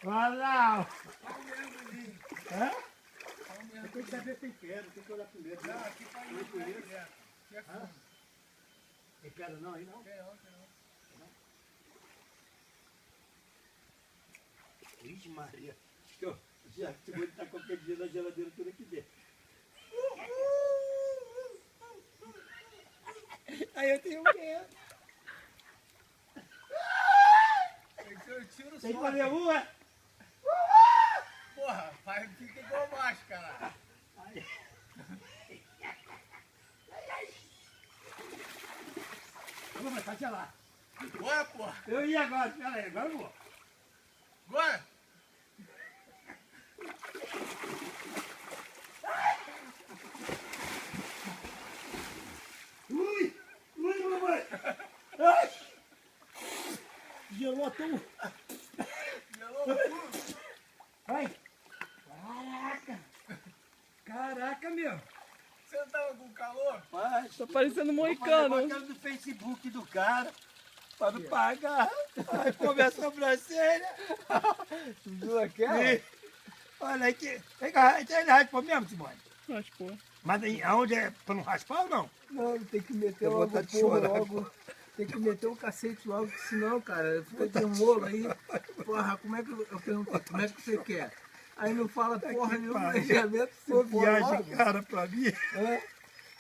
Olha lá. Hã? Tem que saber tempero, tem que olhar primeiro. Não, aqui tá aí, tem pedra não aí não? Tem não. Vixe Maria. Já te vou estar qualquer dia na geladeira tudo aqui dentro. Aí eu tenho medo. Tem que fazer uma? Porra, pai, fica igual macho, cara. Vamos, tá lá. Bora, porra. Eu ia agora, pera aí, agora eu vou. Bora. Ui, mamãe. Ai. Gelou tudo. Gelou tudo. Vai. Caraca, meu. Você não tava com calor? Vai. Tá parecendo Vou fazer moicano. aquela do Facebook do cara. Para não pagar. Aí come a sobrancelha. Tu viu aquela? E, olha aqui. Vem cá, ele raspa mesmo, Simone? Raspou. Mas aí, aonde é pra não raspar ou não? Não, tem que meter Eu vou logo, tá de porra, chorar, logo. Tem que meter o cacete logo, senão, cara, fica de um rolo aí. Porra, como é que eu perguntei, como é que você quer? Aí não fala porra nenhuma, pariu. planejamento, se Ô, for viagem logo. cara pra mim. É.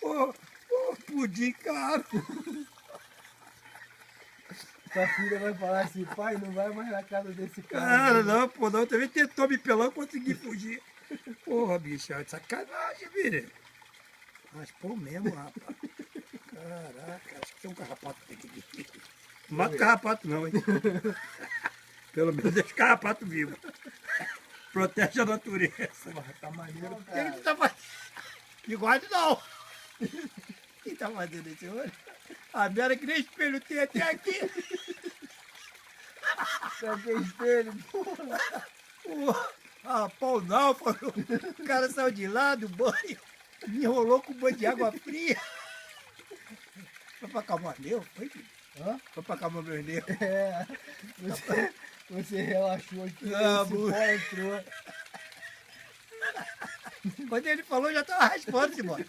Ô, pudim caro. Tua filha vai falar assim, pai, não vai mais na casa desse cara. Cara, não, pô, não. Também tentou me pelar, eu consegui fugir. Porra, bicho, é de sacanagem, filho. Raspou mesmo, rapaz. Caraca, acho que tem um carrapato aqui. Não mata o carrapato não, hein? Pelo menos deixa o carrapato vivo. Protege a natureza. Porra, tá maneiro, O que cara. tu tá fazendo? Bigode não. O que tá fazendo esse olho? A merda que nem espelho tem até aqui. Tá que espelho, porra. Pau não, falou. O cara saiu de lá do banho, me enrolou com um banho de água fria. Foi pra acalmar meu? Foi, filho? Hã? Foi pra acalmar meu nervo. É, você relaxou aqui, Ah, esse bu- pó entrou. Quando ele falou, eu já tava raspando, Simone.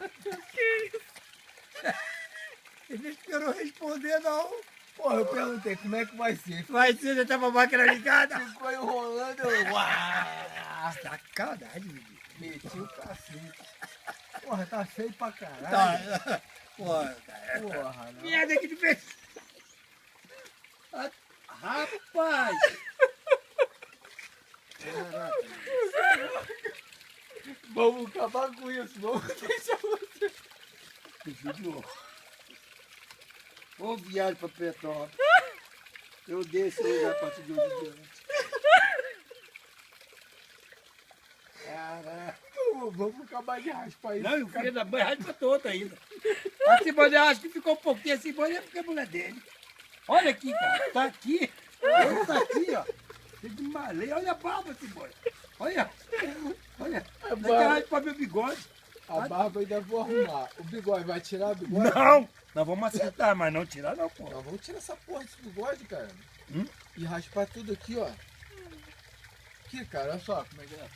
Ele não esperou responder, não. Porra, eu perguntei como é que vai ser. Vai ser, já tava a máquina ligada. Ficou enrolando, eu... Uau! Sacanagem, menino. Meti o cacete. Porra, tá feio pra caralho. Tá. Porra, cara. Porra, não. Merda que tu fez. Ah, rapaz. Caraca. Vamos acabar com isso, vamos deixar você. Judiou. Ô viagem pra Petrópolis. Eu dei esse lugar a partir de hoje em diante. Caraca. Vamos acabar de raspar isso. Não, e o filho da mãe raspa toda ainda. A Simone acho que ficou um pouquinho assim, Simone é porque é mulher dele. Olha aqui, cara. Tá aqui. Ele tá aqui, ó. Tem de malê. Olha a barba, Simone. Olha. Olha. Daqui a raspa meu bigode. A barba ainda vou arrumar. O bigode, vai tirar o bigode? Não! Nós vamos acertar, mas não tirar não, pô. Não, vamos tirar essa porra desse bigode, cara. Hum? E raspar tudo aqui, ó. Aqui, cara, olha só como é que é.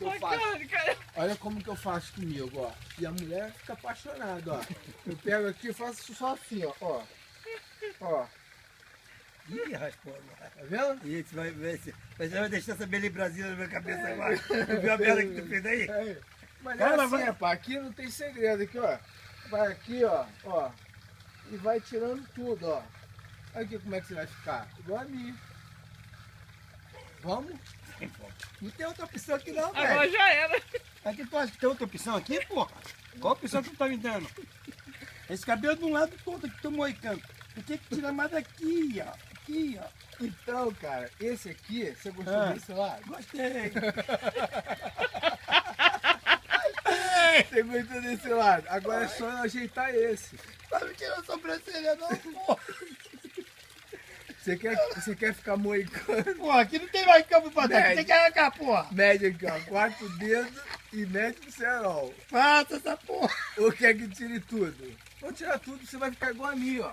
Eu faço. Bacana, cara. Olha como que eu faço comigo, ó. E a mulher fica apaixonada, ó. Eu pego aqui e faço só assim, ó. Ó, Ih, raspou agora. tá vendo? E você vai ver se. Você vai deixar essa belibrazinha na minha cabeça agora. Tu viu a merda que tu fez aí? É. Mas Cara, é assim, vai- rapaz, aqui não tem segredo, aqui, ó. Vai aqui, ó. E vai tirando tudo, ó. Olha aqui como é que você vai ficar. Igual a mim. Vamos? Não tem outra opção aqui não, Agora velho. já era. Aqui tu acha que tem outra opção aqui, porra? Qual a opção que tu tá me dando? Esse cabelo de um lado todo que tu moicando. Tu tem que tirar mais daqui, ó. Aqui, ó. Então, cara, esse aqui, você gostou Ah. desse lado? Gostei. Você gostou desse lado? Agora é só eu ajeitar esse. Vai me tirar a sobrancelha não, porra. Você quer ficar moicano? Porra, aqui não tem mais campo pra dar. Aqui tem que arrancar, porra. Mede aqui, ó. 4 dedos e mede pro cerol. Faça essa porra. Ou quer que tire tudo? Vou tirar tudo, você vai ficar igual a mim, ó.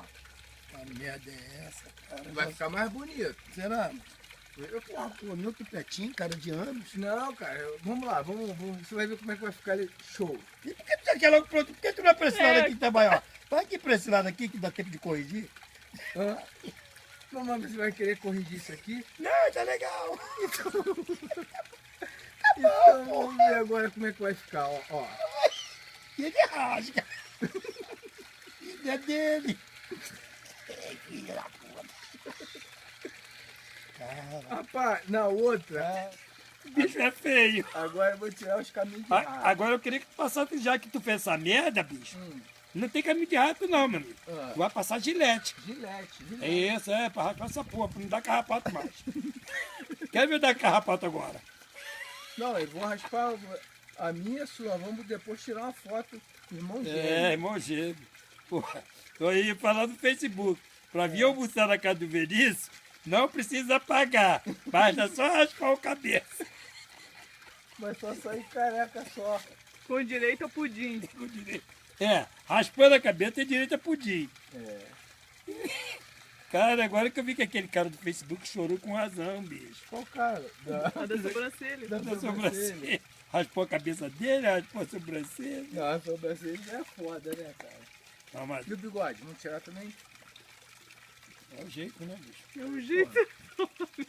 Que merda é essa, cara? Vai ficar mais bonito. Será? Pô, meu tupetinho, cara, de anos. Não, cara, vamos lá, vamos. Você vai ver como é que vai ficar ele. Show. E por que tu já quer logo pronto? Por que tu não é pra esse lado É. aqui também, ó? Vai aqui pra esse lado aqui que dá tempo de corrigir. Hã? Não, mas você vai querer corrigir isso aqui? Não, tá legal. Então vamos ver agora como é que vai ficar, ó. E ele rasga. E é dele. Ei, filha da puta. Cara, Rapaz, na outra, bicho é feio. agora eu vou tirar os caminhos de rato. Agora eu queria que tu passasse, já que tu fez essa merda, bicho. Não tem caminho de rato não, meu amigo. Ah. Tu vai passar gilete. Gilete. É isso, pra raspar essa porra, pra não dar carrapato mais. Quer ver dar carrapato agora? Não, eu vou raspar a minha e a sua. Vamos depois tirar uma foto, irmão gêmeo. Irmão gêmeo. Porra, tô aí falando no Facebook. Pra vir almoçar na casa do Vinícius, não precisa pagar. Basta só raspar o cabeça. Vai só sair careca só. Com direito ao pudim. Raspando a cabeça tem direito a pudim. É. Cara, agora que eu vi que aquele cara do Facebook chorou com razão, bicho. Qual cara? A da sobrancelha. Da sobrancelha. Raspou a cabeça dele, raspou a sobrancelha. Não, a sobrancelha é foda, né, cara? Não, mas E o bigode? Vamos tirar também? é o jeito, né, bicho? É um jeito.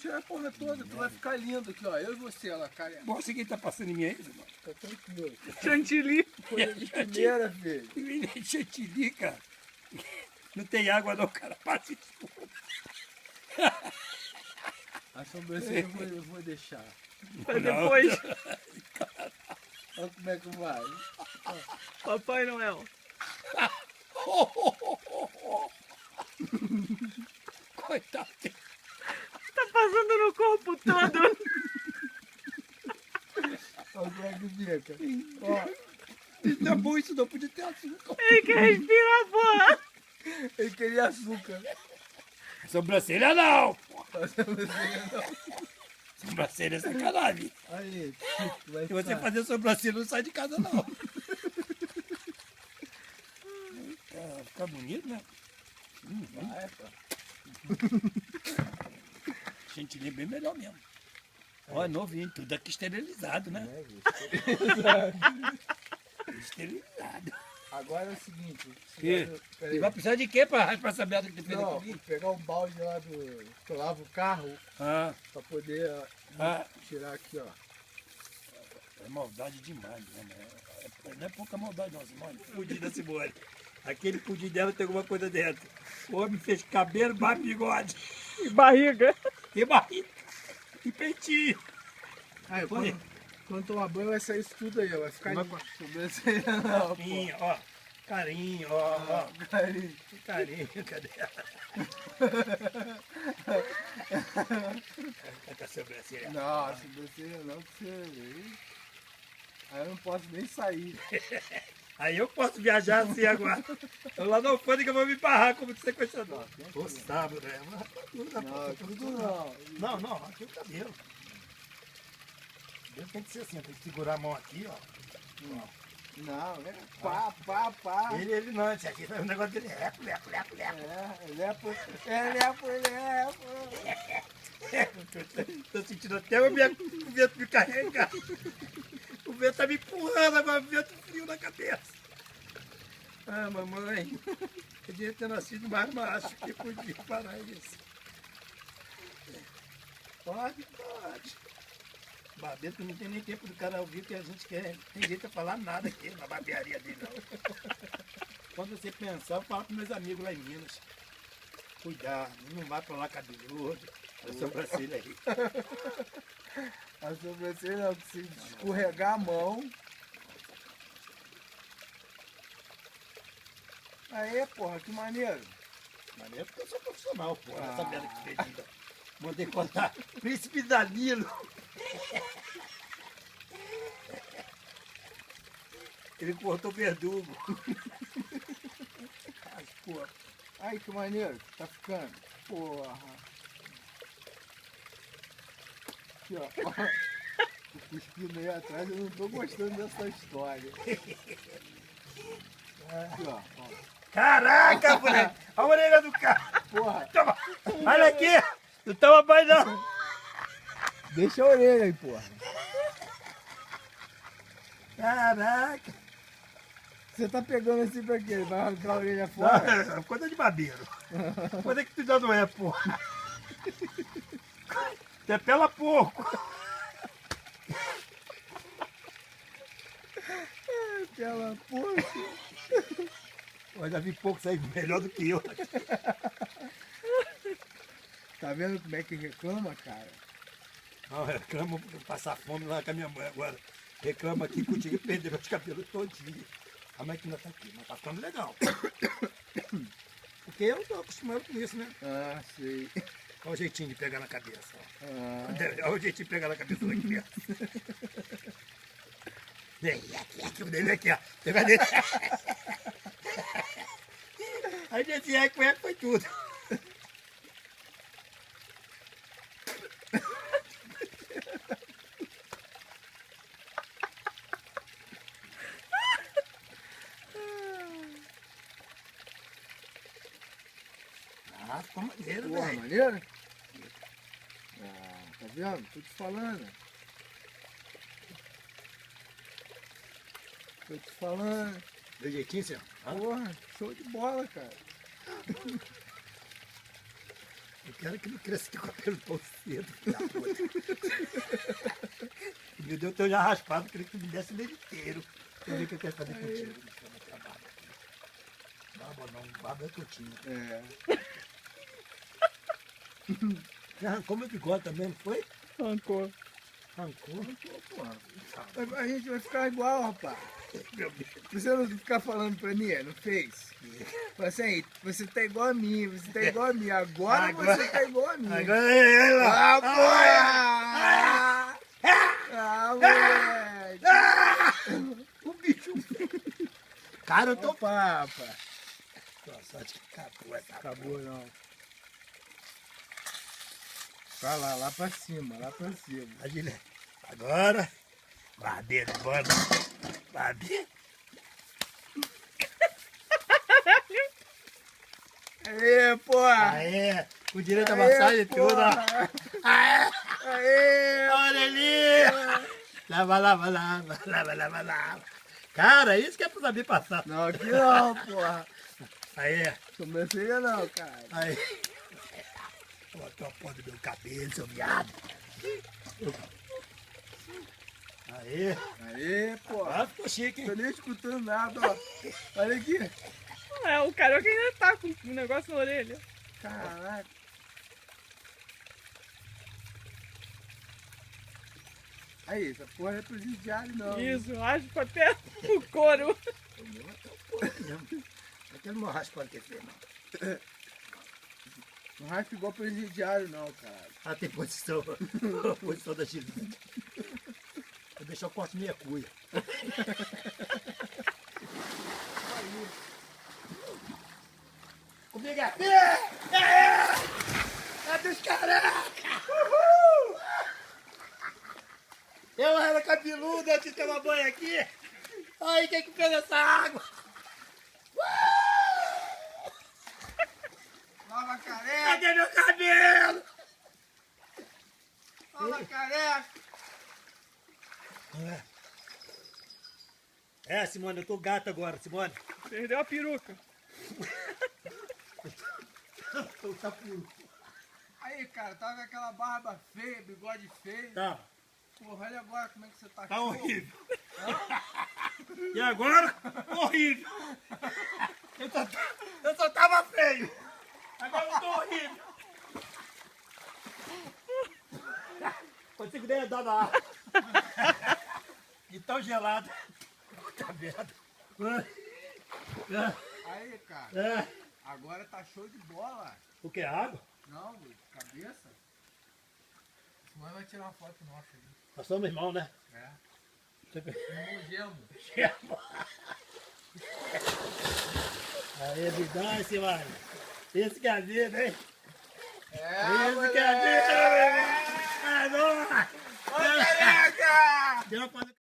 Tirar a porra toda, tu vai ficar lindo aqui, ó. Eu e você, ela, careca. Bom, você que tá passando em mim aí, irmão. Fica tranquilo. Chantilly. Coisa de primeira, filho. Chantilly, cara. Não tem água não, cara. Passa isso. A sobrancelha eu vou deixar. Pra depois. Olha como é que vai. Papai Noel. Coitado. Tá passando no corpo todo. Olha como é que fica. Ó, Não é bom isso, não podia ter açúcar. Ele quer respirar, porra. ele queria açúcar. Sobrancelha não. A sobrancelha não. Sobrancelha é sacanagem. Aí, vai Se você ficar. fazer sobrancelha, não sai de casa, não. Fica bonito, né? Vai, pô. Chantilly é bem melhor mesmo. Ó, novinho, tudo aqui esterilizado, né? Esterilizado. Agora é o seguinte. E Peraí. vai precisar de quê pra raspar essa merda que tu fez Não, aqui? vou pegar um balde lá do. Que eu lavo o carro Ah, pra poder tirar aqui, ó. é maldade demais, né? Não é pouca maldade não, Simone. Pudim da Simone. Aquele pudim dela tem alguma coisa dentro. O homem fez cabelo, barba, bigode. E barriga. E barriga. E peitinho. Aí, Foi. quando tomar banho vai sair isso tudo aí, ó. Vai ficar Vai de sobrancelha não, pô. Carinho, ó. Carinho, ó. Carinho. Que carinho, cadê ela? Cadê a sobrancelha? Não, sobrancelha não, que você. Aí eu não posso nem sair. Aí eu posso viajar assim agora. Eu lá na alfândega eu vou me barrar como sequestrador. Ô, sábado, né? Não, tudo não. Não, aqui é o cabelo. O cabelo tem que ser assim, tem que segurar a mão aqui, ó. Não, né? Pá. Ele não, esse aqui o negócio dele é lepo. Tô sentindo até o vento me carregar. O vento tá me empurrando, agora o vento frio na cabeça. Ah, mamãe, eu devia ter nascido mais macho, que podia parar isso. Pode. Barbeiro não tem nem tempo do cara ouvir que a gente quer. Tem jeito a falar nada aqui na barbearia dele, não. Quando você pensar, eu falo para meus amigos lá em Minas. Cuidado, não vai pra lá cabeludo. A sobrancelha aí. A sobrancelha não, se escorregar a mão. Aê, porra, que maneiro. Maneiro porque eu sou profissional, porra. Essa merda que fez ainda. Mandei contar. Príncipe Danilo. Ele cortou verdugo. Ai, porra. Ai, que maneiro, tá ficando. Porra. Aqui, ó. Cuspindo aí atrás, eu não tô gostando dessa história. Aqui, ó. Caraca, moleque! A orelha do carro! Porra, Toma. Olha aqui! Não toma mais não! Deixa a orelha aí, porra. Caraca. Você tá pegando assim pra quê? Vai arrancar a orelha fora? Não, coisa de babeiro. Coisa que tu já não é, porra. Você pela pouco. Aquela porra. Eu já vi pouco sair melhor do que eu. Tá vendo como é que reclama, cara? Não, reclamo por passar fome lá com a minha mãe agora. Reclama aqui contigo e perder meus cabelos todinhos. A máquina tá aqui, mas tá ficando legal. Porque eu não tô acostumado com isso, né? Ah, sei. Olha o jeitinho de pegar na cabeça. Ó. Ah, Olha o jeitinho de pegar na cabeça da criança. Vem aqui, vem aqui, ó. Pega dele. Aí desse eco foi tudo. Ah, ficou maneiro, porra, velho. maneiro? Ah, tá vendo? Tô te falando. Tô te falando. Deu jeitinho, senhor? Ah, Porra, show de bola, cara. eu quero que não cresça aqui com o cabelo tão cedo. filho da puta. Me deu teu já raspado, queria que tu me desse ele inteiro. Deixa eu ver o que eu quero fazer contigo. Deixa eu botar a barba aqui. Barba não, barba é curtinha. É. Você arrancou meu bigode também, não foi? Arrancou. Arrancou? Porra. A gente vai ficar igual, rapaz. Meu Deus. Você não ficar falando pra mim, não fez? Fala assim, aí, você tá igual a mim, você tá igual a mim. Agora você tá igual a mim. Agora é lá. Ah, porra! Ah, moleque! O bicho. Cara, eu tô... Opa, rapaz. Nossa, acho que acabou essa Acabou não. Vai lá pra cima, lá pra cima. Imagina. Agora, barbeiro, bora. Barbeiro. Aê, porra! Aê, com direito a Aê, massagem e tudo, ó. porra! Aê, Aê! olha ali. Lava, lava, lava, lava, lava, lava. Cara, isso que é pra saber passar. Não, aqui não, porra. Aê, Sobrancelha não, cara. aí. Botou a porra do meu cabelo, seu viado. Aê. Aê, porra. Ah, ficou chique, Tô hein? nem escutando nada, ó. Olha aqui. É, o carioca ainda tá com um negócio na orelha. Caraca. Aí, essa porra é presidiário, não. Isso, raspa até o couro. O meu até o porra mesmo. Aquele meu raspado que fez, não. Não raspa igual presidiário, não, cara. Ah, tem posição. Posição da Gisele. Vou deixar o corte meia cuia. Comigo aqui! É dos caraca! Uhul! Eu era cabeludo antes de tomar banho aqui. Aí, quem que fez essa água? Lava a careca! Cadê meu cabelo? Lava a careca! É, Simone, eu tô gato agora, Simone. Perdeu a peruca. Tô puro. Aí, cara, tava com aquela barba feia, bigode feio. Tá, Porra, olha agora como é que você tá. tá show. horrível. E agora? Horrível. Eu só tava feio. Agora eu tô horrível. Consigo nem andar na água. E tão gelado. Puta merda. Aí, cara, É. agora tá show de bola. O que? Água? Não, cabeça. Senão vai tirar uma foto nossa ali. Nós somos irmãos, né? É. Você- Gemo. Aí, vidão, Simone. Esse que é a vida, hein? É, Esse que é a vida, meu irmão. Ah, não! Ô, careca! Deu uma